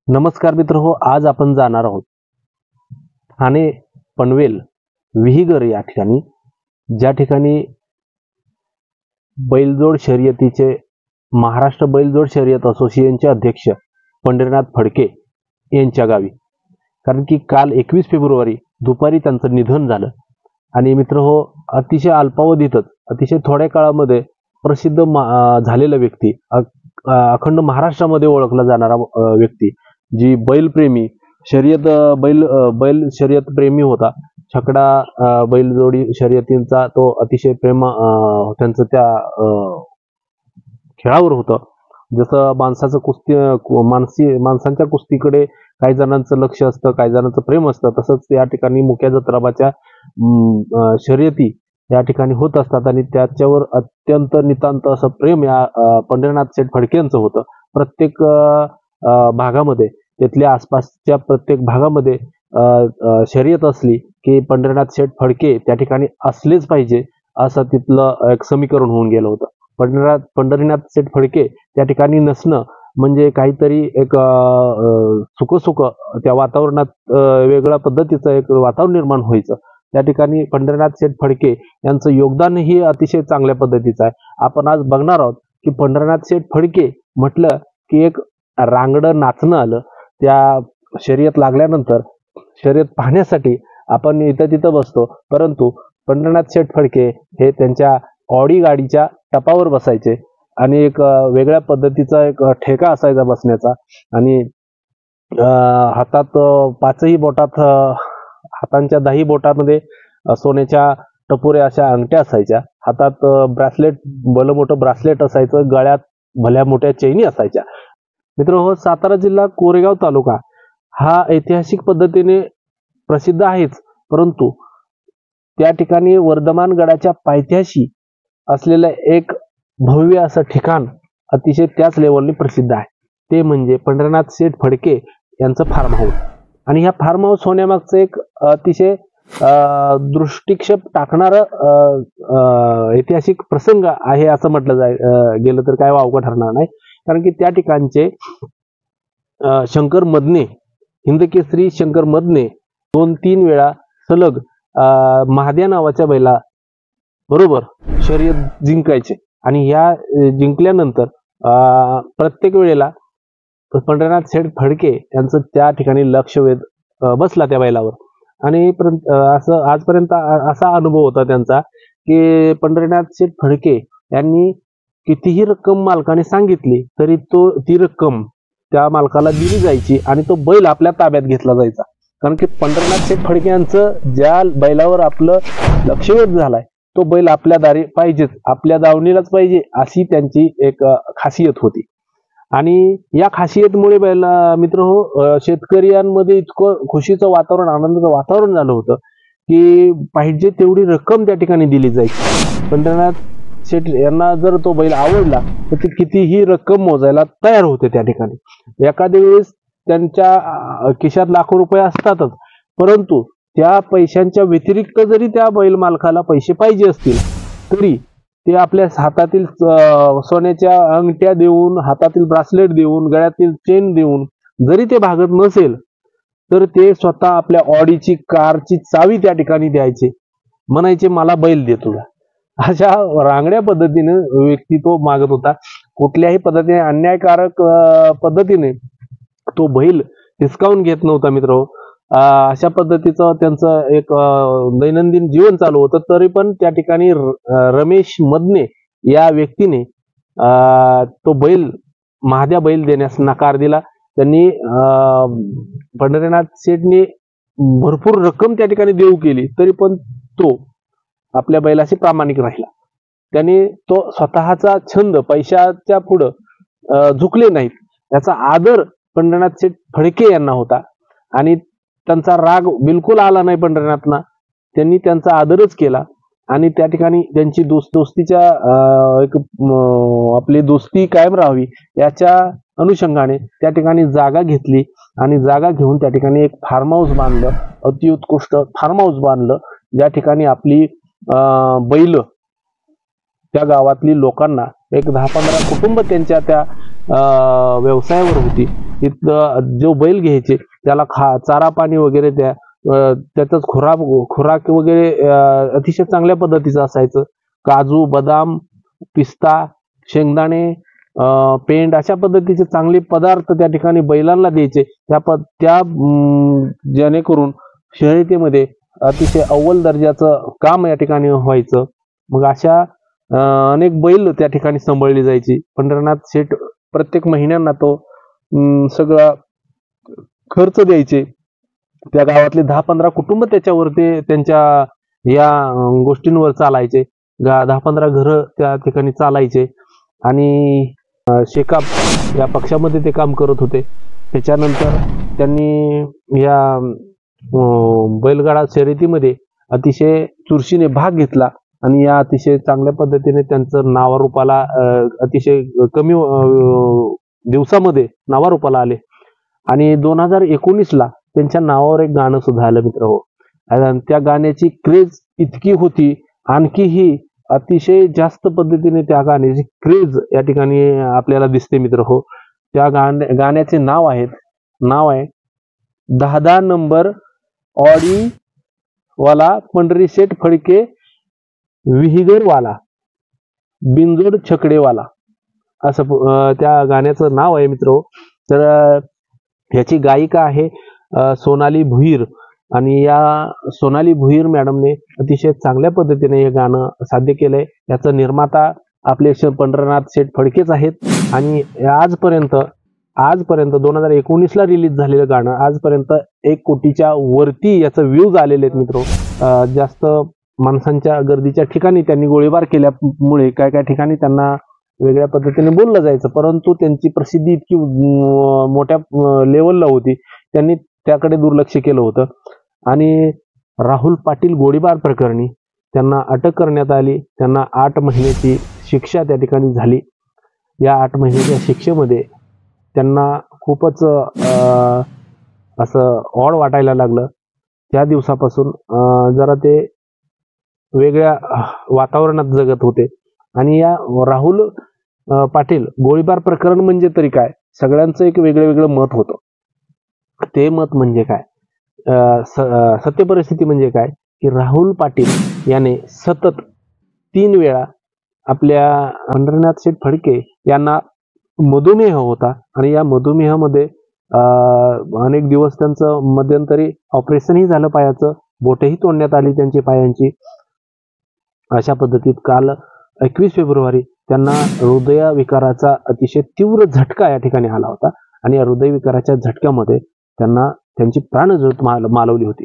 नमस्कार मित्र हो, आज आपण जाणार आहोत ठाणे पनवेल विहीगर या ठिकाणी, ज्या ठिकाणी बैलजोड शर्यतीचे महाराष्ट्र बैलजोड शर्यत असोसिएशनचे अध्यक्ष पंढरीनाथ फडके यांच्या गावी. कारण की काल 21 फेब्रुवारी दुपारी त्यांचं निधन झालं आणि मित्र हो, अतिशय अल्पावधीतच अतिशय थोड्या काळामध्ये प्रसिद्ध झालेला व्यक्ती, अखंड महाराष्ट्रामध्ये ओळखला जाणारा व्यक्ती, जी बैलप्रेमी बैल शर्यत प्रेमी होता. छकडा बैलजोडी शर्यतींचा तो अतिशय प्रेम त्यांचं त्या खेळावर होतं. जसं माणसांच्या कुस्तीकडे काही जणांचं लक्ष असतं, काही जणांचं प्रेम असतं, तसंच या ठिकाणी मुक्या जत्राबाच्या शर्यती या ठिकाणी होत असतात आणि त्याच्यावर अत्यंत नितांत असं प्रेम या पंढरीनाथ शेठ फडके यांचं होतं. प्रत्येक भागामध्ये, तिथल्या आसपासच्या प्रत्येक भागामध्ये शर्यत असली की पंढरीनाथ शेठ फडके त्या ठिकाणी असलेच पाहिजे, असं तिथलं एक समीकरण होऊन गेलं होतं. पंढरीनाथ शेठ फडके त्या ठिकाणी नसणं म्हणजे काहीतरी एक सुख त्या वातावरणात वेगळ्या पद्धतीचं एक वातावरण निर्माण व्हायचं. त्या ठिकाणी पंढरीनाथ शेठ फडके यांचं योगदानही अतिशय चांगल्या पद्धतीचं आहे. आपण आज बघणार आहोत की पंढरीनाथ शेठ फडके म्हटलं की एक रांगडं नाचणं आलं. त्या शर्यत लागल्यानंतर शर्यत पाहण्यासाठी आपण इथं तिथं बसतो, परंतु पंढरीनाथ शेठ फडके हे त्यांच्या ऑडी गाडीच्या टपावर बसायचे आणि एक वेगळ्या पद्धतीचा एक ठेका असायचा बसण्याचा आणि हातात पाचही बोटात, हातांच्या 10 बोटामध्ये सोन्याच्या टपोऱ्या अशा अंगठ्या असायच्या. हातात ब्रासलेट, भलं मोठं ब्रासलेट असायचं. गळ्यात भल्या मोठ्या चैनी असायच्या. मित्र हो, सातारा जिल्हा कोरेगाव तालुका हा ऐतिहासिक पद्धतीने प्रसिद्ध आहेच, परंतु त्या ठिकाणी वर्धमान गडाच्या पायथ्याशी असलेलं एक भव्य असं ठिकाण अतिशय त्याच लेवलने प्रसिद्ध आहे. ते म्हणजे पंढरीनाथ शेठ फडके यांचं फार्म हाऊस. आणि ह्या फार्म हाऊस होण्यामागचं एक अतिशय दृष्टिक्षेप टाकणारं ऐतिहासिक प्रसंग आहे असं म्हटलं गेलं तर काय वावगं ठरणार नाही. कारण की त्या ठिकाणचे शंकर मदने, हिंदकेसरी शंकर मदने 2-3 वेळा सलग महाद्या नावाच्या बैला बरोबर शर्यत जिंकायचे आणि या जिंकल्यानंतर प्रत्येक वेळेला पंढरीनाथ शेठ फडके यांचं त्या ठिकाणी लक्ष बसला त्या बैलावर. आणि असं आजपर्यंत असा अनुभव होता त्यांचा की पंढरीनाथ शेठ फडके यांनी कितीही रक्कम मालकाने सांगितली तरी ती रक्कम त्या मालकाला दिली जायची आणि तो बैल आपल्या ताब्यात घेतला जायचा. कारण की पंढरीनाथ शेठ फडके यांचं ज्या बैलावर आपलं लक्ष झालाय तो बैल आपल्या दारी पाहिजेच, आपल्या दावणीलाच पाहिजे, अशी त्यांची एक खासियत होती. आणि या खासियतमुळे मित्र हो, शेतकऱ्यांमध्ये इतकं खुशीचं वातावरण, आनंदाचं वातावरण झालं होतं की पाहिजे तेवढी रक्कम त्या ठिकाणी दिली जायची. पंढरीनाथ शेठ यांना जर तो बैल आवडला तर ते कितीही रक्कम मोजायला तयार होते त्या ठिकाणी. एखाद्या वेळेस त्यांच्या खिशात लाखो रुपये असतातच, परंतु त्या पैशांच्या व्यतिरिक्त जरी त्या बैल मालकाला पैसे पाहिजे असतील तरी ते आपल्या हातातील सोन्याच्या अंगठ्या देऊन, हातातील ब्रासलेट देऊन, गळ्यातील चेन देऊन जरी ते भागत नसेल तर ते स्वतः आपल्या ऑडीची कारची चावी त्या ठिकाणी द्यायचे, म्हणायचे मला बैल दे तुला. अशा रांगड्या पद्धतीने व्यक्ती तो मागत होता. कुठल्याही पद्धतीने अन्यायकारक पद्धतीने तो बैल हिसकावून घेत नव्हता मित्र. अशा पद्धतीचं त्यांचं एक दैनंदिन जीवन चालू होतं. तरी पण त्या ठिकाणी रमेश मदने या व्यक्तीने तो बैल महाद्या बैल देण्यास नकार दिला. त्यांनी पंढरीनाथ शेठने भरपूर रक्कम त्या ठिकाणी देऊ केली तरी पण तो आपल्या बैलाशी प्रामाणिक राहिला. त्याने तो स्वतःचा छंद पैशाच्या पुढं झुकले नाहीत, याचा आदर पंढरीनाथ शेठ फडके यांना होता आणि त्यांचा राग बिलकुल आला नाही पंढरीनाथना. त्यांनी त्यांचा आदरच केला आणि त्या ठिकाणी त्यांची दोस्तीच्या एक आपली दोस्ती कायम राहावी याच्या अनुषंगाने त्या ठिकाणी जागा घेतली आणि जागा घेऊन त्या ठिकाणी एक फार्म हाऊस बांधलं, अतिउत्कृष्ट फार्म हाऊस बांधलं, ज्या ठिकाणी आपली बैल त्या गावातली लोकांना एक 10-15 कुटुंब त्यांच्या त्या व्यवसायावर होती तिथं जो बैल घ्यायचे त्याला चारा पाणी वगैरे त्याचाच खुराक वगैरे अतिशय चांगल्या पद्धतीचं असायचं. काजू, बदाम, पिस्ता, शेंगदाणे, पेंड अशा पद्धतीचे चांगले पदार्थ त्या ठिकाणी बैलांना द्यायचे. त्या जेणेकरून शर्यतीमध्ये अतिशय अव्वल दर्जाचं काम या ठिकाणी व्हायचं. मग अशा अनेक बैल त्या ठिकाणी सांभाळली जायची. पंढरनाथ शेठ प्रत्येक महिन्यांना तो सगळा खर्च द्यायचे. त्या गावातले 10-15 कुटुंब त्याच्यावरती त्यांच्या या गोष्टींवर चालायचे. 10-15 घरं त्या ठिकाणी चालायचे. आणि शेकाप या पक्षामध्ये ते काम करत होते. त्याच्यानंतर त्यांनी या बैलगाडा शर्यतीमध्ये अतिशय चुरशीने भाग घेतला आणि या अतिशय चांगल्या पद्धतीने त्यांचं नावारूपाला अतिशय कमी दिवसामध्ये नावारूपाला आले. आणि 2019ला त्यांच्या नावावर एक गाणं सुद्धा आलं मित्र हो. त्या गाण्याची क्रेज इतकी होती, आणखीही अतिशय जास्त पद्धतीने त्या गाण्याची क्रेज या ठिकाणी आपल्याला दिसते मित्र हो. त्या गाण्याचे नाव आहे 10 नंबर ऑडी वाला पंढरीशेठ फडके विहिगर वाला बिनजोड छकडेवाला असं त्या गाण्याचं नाव आहे मित्र. तर ह्याची गायिका आहे सोनाली भुईर. आणि या सोनाली भुईर मॅडमने अतिशय चांगल्या पद्धतीने हे गाणं साध्य केलंय. याचं निर्माता आपले पंढरनाथ शेठ फडकेच आहेत. आणि आजपर्यंत 2019ला रिलीज झालेलं गाणं आजपर्यंत 1 कोटीच्या वरती याचं व्ह्यूज आलेले आहेत मित्र. जास्त माणसांच्या गर्दीच्या ठिकाणी त्यांनी गोळीबार केल्यामुळे काय ठिकाणी त्यांना वेगळ्या पद्धतीने बोललं जायचं, परंतु त्यांची प्रसिद्धी इतकी मोठ्या लेवलला होती, त्यांनी त्याकडे दुर्लक्ष केलं होतं. आणि राहुल पाटील गोळीबार प्रकरणी त्यांना अटक करण्यात आली. त्यांना 8 महिन्याची शिक्षा त्या ठिकाणी झाली. या 8 महिन्याच्या शिक्षेमध्ये त्यांना खूपच असं ऑड वाटायला लागलं. त्या दिवसापासून जरा ते वेगळ्या वातावरणात जगत होते. आणि या राहुल पाटील गोळीबार प्रकरण म्हणजे तरी काय, सगळ्यांचं एक वेगळं मत होतं. ते मत म्हणजे काय, सत्य परिस्थिती म्हणजे काय की राहुल पाटील याने सतत 3 वेळा आपल्या पंढरनाथ शेठ फडके यांना मधुमेह होता. आणि या मधुमेहामध्ये अनेक दिवस त्यांचं मध्यंतरी ऑपरेशनही झालं पायाचं, बोटही तोडण्यात आली त्यांची पायांची. अशा पद्धतीत काल 21 फेब्रुवारी त्यांना हृदयविकाराचा अतिशय तीव्र झटका या ठिकाणी आला होता. आणि या हृदयविकाराच्या झटक्यामध्ये त्यांना त्यांची प्राणज्योत मालवली होती.